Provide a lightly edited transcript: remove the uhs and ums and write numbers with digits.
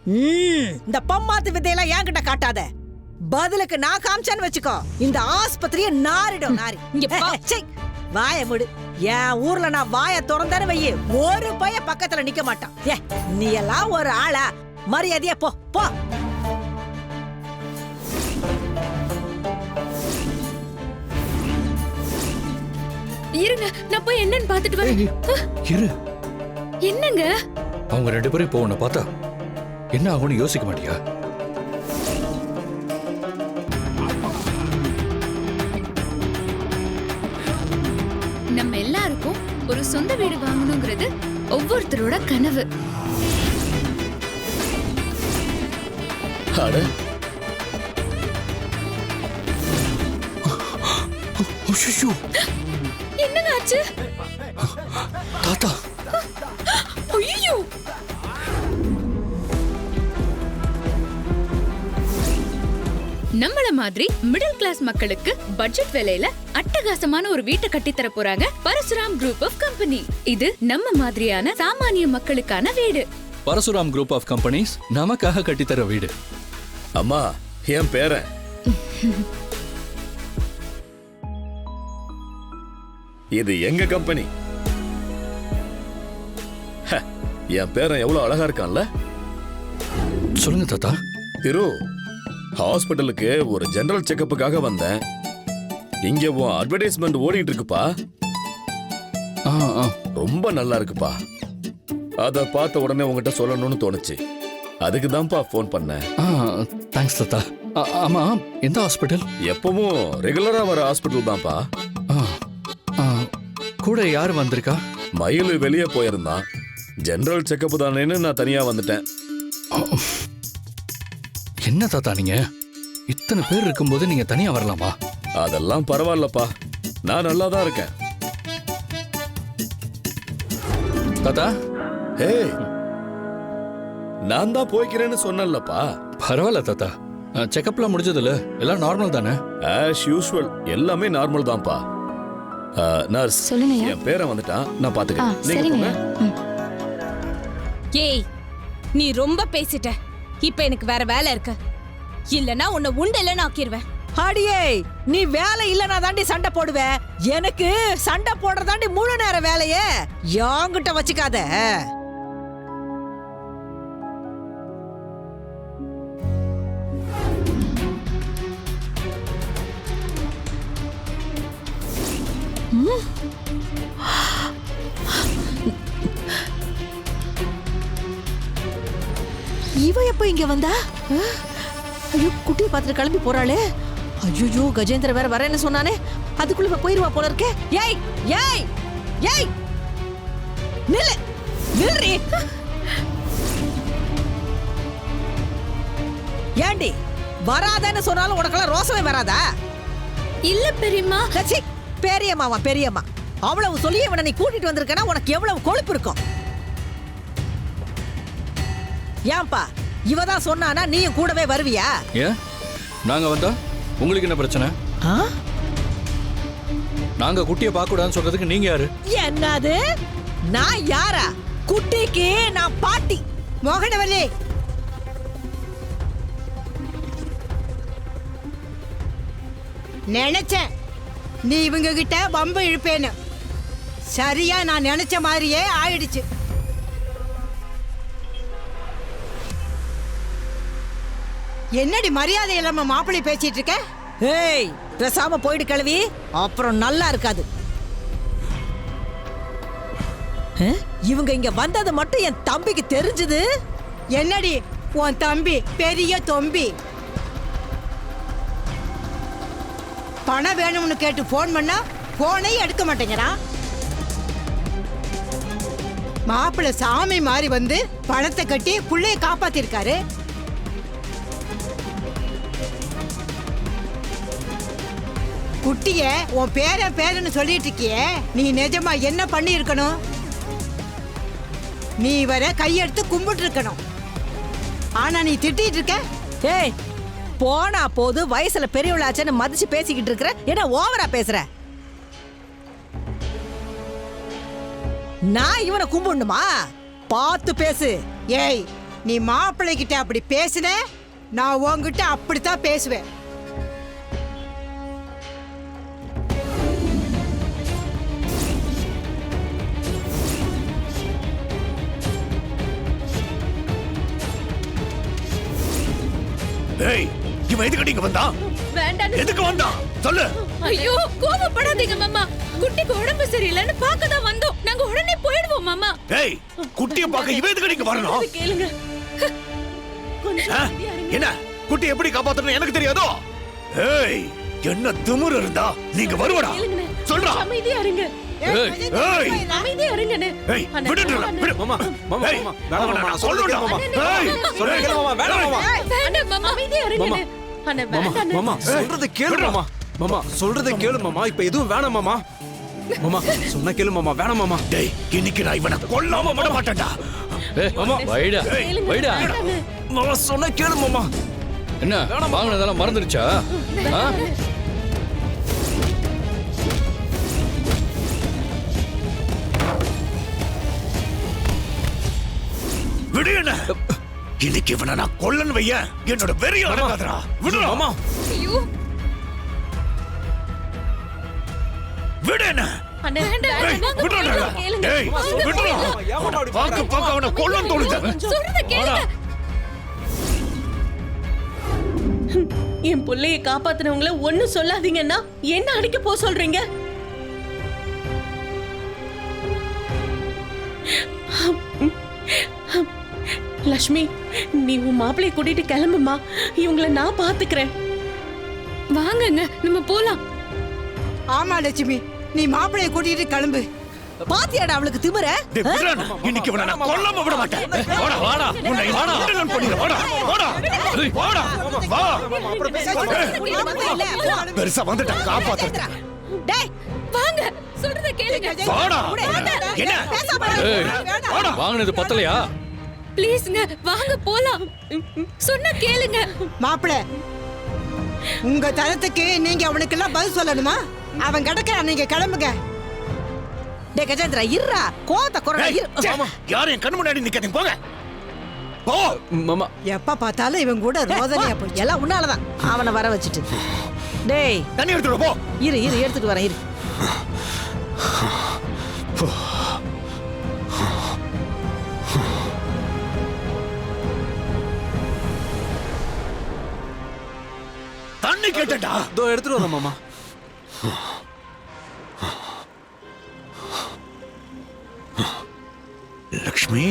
இந்த பம்மாத்து வித்தையெல்லாம் என்கிட்ட காட்டாத. பதிலுக்கு நான் காமிச்சான்னு வச்சுக்கோ, இந்த ஆஸ்பத்திரியை நாரிடும் நாரி. வாய முடு. என் ஊர்ல நான் வாய திறந்தானு வையே, ஒரு பைய பக்கத்துல நிக்க மாட்டான். ஏ நீ எல்லாம் ஒரு ஆளா? மரியாதையா போ போ. இருங்க, நான் போய் என்னன்னு பாத்துட்டு வரேன். இரு. என்னங்க? அவங்க ரெண்டு பேரும் இப்போ உன்னை பார்த்தா என்ன ஆகும்னு யோசிக்க மாட்டியா? நம்ம எல்லாருக்கும் ஒரு சொந்த வீடு வாங்கணுங்கிறது ஒவ்வொருத்தரோட கனவு. என்னங்க ஆச்சு? தாத்தா. ஐயோ! நம்மள மாதிரி மிடில் கிளாஸ் மக்களுக்கு பட்ஜெட் விலையில அட்டகாசமான ஒரு வீட்டை கட்டி தர போறாங்க பரசுராம் குரூப் ஆஃப் கம்பெனி. இது நம்ம மாதிரியான சாமானிய மக்களுக்கான வீடு. பரசுராம் குரூப் ஆஃப் கம்பெனிஸ் நமக்காக கட்டித்தர வீடு. அம்மா, என் பேரன். இது எங்க கம்பெனி. என் பேரன் எவ்வளவு அழகா இருக்கான்ல. சொல்லுங்க தாத்தா. திரு, ஹாஸ்பிட்டலுக்கு ஒரு ஜெனரல் செக்கப்புக்காக வந்தேன். இங்க உன் அட்வர்டைஸ்மெண்ட் ஓடிட்டு இருக்குப்பா. ரொம்ப நல்லா இருக்குப்பா. அத பார்த்த உடனே உங்ககிட்ட சொல்லணும்னு தோணுச்சு. அதுக்கு தான்ப்பா ஃபோன் பண்ணேன். தேங்க்ஸ் தாத்தா. ஆமா, எந்த ஹாஸ்பிட்டல்? எப்பவும் ரெகுலரா வர ஹாஸ்பிட்டல் தான்ப்பா. கூட யாரு வந்திருக்கா? மயில் வெளியே போயிருந்தான். ஜெனரல் செக்கப் தானேன்னு நான் தனியா வந்துட்டேன். என்ன தாத்தா நீங்க இத்தனை பேர் இருக்கும்போது நீங்க தனியா வரலாமா? அதெல்லாம் பரவாயில்லப்பா, நான் நல்லா தான் இருக்கேன். தாத்தா. ஹே, நான் தான் போய்க்கிறேன்னு சொன்னேன்லப்பா. பரவாயில்ல தாத்தா. செக்கப்லாம் முடிஞ்சதுல எல்லாம் நார்மல் தானே? ஆஸ் யூஷுவல் எல்லாமே நார்மல் தான்ப்பா. நர்ஸ், என் பேரை வந்துட்டான், நான் பாத்துக்கிறேன். நீங்க போங்க. ஏய், நீ ரொம்ப பேசிட்ட. இப்ப எனக்கு வேற வேலை இருக்கு. இல்லனா உன்னை உண்டெல்லாம் ஆக்கிடுவேன். அடியே, நீ வேலை இல்லனா தாண்டி சண்டை போடுவேன். எனக்கு சண்டை போடுறதாண்டி முழு நேர வேலையே. யாங்கிட்ட வச்சுக்காத. இவ எப்ப இங்க வந்தா? ஐயோ, குட்டியை பார்த்துட்டு கிளம்பி போறாளே. ஐயோ, கஜேந்திர வேற வரேன்னு சொன்னானே. அதுக்குள்ள போயிருவா போல இருக்கே. ஏய் ஏய் ஏய், நில்லு நில்றி. ஏண்டி வராதன்னு சொன்னாலும் உனக்கெல்லாம் ரோசமே வராதா? இல்ல பெரியம்மா. பெரியம்மாவா? பெரியம்மா அவ்வளவு சொல்லி இவனை நீ கூட்டிட்டு வந்திருக்கனா உனக்கு எவ்வளவு கொழுப்பு இருக்கும்? ஏன்பா இவதான் சொன்னானா நீயும் கூடவே வருவியா? ஏன் நாங்க வந்தா உங்களுக்கு என்ன பிரச்சனை? நாங்க குட்டியை பார்க்க கூடாதுன்னு சொல்றதுக்கு நீங்க யாரு? என்னது? நான் யாரா? குட்டிக்கு நான் பாட்டி. மோகனவல்லி, நினைச்சேன் நீ இவங்க கிட்ட வம்பு இழுப்பேன்னு. சரியா நான் நினைச்ச மாதிரியே ஆயிடுச்சு. என்னடி மரியாதை இல்லாம மாப்பிள்ளை பேசிட்டு இருக்க? ஏய், பேசாம போயிடு கிளவி, அப்புறம் நல்லா இருக்காது. இவங்க இங்க வந்தது மட்டும் என் தம்பிக்கு தெரிஞ்சது. என்னடி உன் தம்பி பெரிய தொம்பி. பணம் வேணும்னு கேட்டு போன் பண்ணா போனே எடுக்க மாட்டேங்கிறான். மாப்பிள்ளை சாமி மாதிரி வந்து பணத்தை கட்டி புள்ளைய காப்பாத்திருக்காரு. குட்டிய உன் பேரன்னு சொல்லிட்டு இருக்கியே, நீ நிஜமா என்ன பண்ணி இருக்கணும்? நீ வர கையெடுத்து கும்பிட்டு இருக்கணும். ஆனா நீ திட்டிட்டு இருக்க. ஏய், போனா போது வயசுல பெரியவளாச்சன்னு மதிச்சு பேசிக்கிட்டு இருக்கிற. என்ன ஓவரா பேசுற? நான் இவனை கும்பிடணுமா? பார்த்து பேசு. ஏய், நீ மாப்பிள்ளை கிட்ட அப்படி பேசுன, நான் உன்கிட்ட அப்படித்தான் பேசுவேன். ஏய், இவன் எதுக்கு இங்க வந்தான்? வேண்டாம். எதுக்கு வந்தான் சொல்லு. ஐயோ, கோபப்படாதீங்க மாமா. குட்டிக்கு உடம்பு சரியில்லைன்னு பார்க்க தான் வந்தோம். நாங்க உடனே போயிடுவோம் மாமா. ஏய், குட்டியை பார்க்க இவன் எதுக்கு இங்க வரணும்? கேளுங்க. ஆ? என்ன குட்டி எப்படி காப்பாத்தணும் எனக்கு தெரியாதோ? ஏய், என்ன திமிரு இருந்தா நீங்க வருவடா சொல்றா. அமைதியா இருங்க. ஏய், ஏய், அமைதியா இருங்கன்னு. ஏய், விடுடா, விடு. மாமா மாமா ஏய், மாமா வேணாம் மாமா நான் சொல்றேன் சொல்றேன். மாமா. ஏய், சொல்றேன் கேளு மாமா. வேணாம் மாமா. வேண்டாம் மாமா, அமைதியா இருங்கன்னு. அண்ணா மாமா வேண்டாம். மாமா சொல்றதை கேளு மாமா. மாமா சொல்றதை கேளு மாமா. இப்ப எதுவும் வேணாம் மாமா. மாமா சொன்ன கேளு மாமா. வேணாம் மாமா. டேய், இன்னைக்கு நான் இவனை கொல்லாம விட மாட்டேன்டா. ஏய், வைடா வைடா. மாமா சொன்ன கேளு மாமா. என்ன வாங்கினதெல்லாம் மறந்துடுச்சா? ஆ? விடு என்ன. இன்னைக்கு இவனை நான் கொல்லன்னு வைய என்னோட வெறிய அடங்காதடா. விடுடா மாமா. ஐயோ, விடு என்ன. அண்ணா வேண்டாம். ஏய், வாங்க, விடுடா. போயிடலாம். கேளுங்க. ஏய், வாங்க, விடுடா. போயிடலாம். ஏன் அப்படி பாக்க பாக்க அவனை கொல்லன்னு தோணுது. சொல்றத கேளுங்க. என் புள்ளைய காப்பாத்துனவங்கள ஒண்ணு சொல்லாதீங்கன்னா என்ன அடிக்க போ சொல்றீங்க? லட்சுமி, நீ உன் மாப்பிளைய கூட்டிட்டு கிளம்புமா. இவங்கள நான் பாத்துக்கிறேன். வாங்கங்க, நம்ம போலாம். ஆமா லட்சுமி, நீ மாப்பிள்ளைய கூட்டிட்டு கிளம்பு. பாத்தியாடா அவளுக்கு திமிர? டேய், விடுடா என்ன. இன்னைக்கு இவனை நான் கொல்லாம விட மாட்டேன். வாடா வாடா. உன்னை வாடா. நான் பண்ணிடுறேன். வாடா வாடா. ஏய், வாடா. வா. பெருசா வந்துட்டா காப்பாத்து. டேய் வாங்க, சொல்றத கேளுங்க. வாடா. என்ன? ஏய், வாடா. வாங்கினது பத்தலையா? ப்ளீஸ்ங்க, வாங்க போலாம். சொன்னா கேளுங்க. மாப்பிள்ளை, உங்க தரத்துக்கு நீங்க அவனுக்கெல்லாம் பதில் சொல்லணுமா? அவன் கிடக்க நீங்க கிளம்புங்க. டேய் கஜேந்திரா, இருடா. கோவத்தை குறடா, ஏய், இரு. ச்சே, யாரும் என் கண்ணு முன்னாடி நிக்காதீங்க. போங்க. போ. மாமா எப்ப பார்த்தாலும் இவன் கூட ரோதனையா போச்சு. எல்லாம் உன்னாலதான். அவனை வர வச்சுட்டு. டேய் தண்ணி எடுத்துட்டு போ. இரு இரு, எடுத்துட்டு வரேன் இரு. தண்ணி கேட்டடா. இதோ எடுத்துட்டு வரேன் மாமா. லக்ஷ்மி,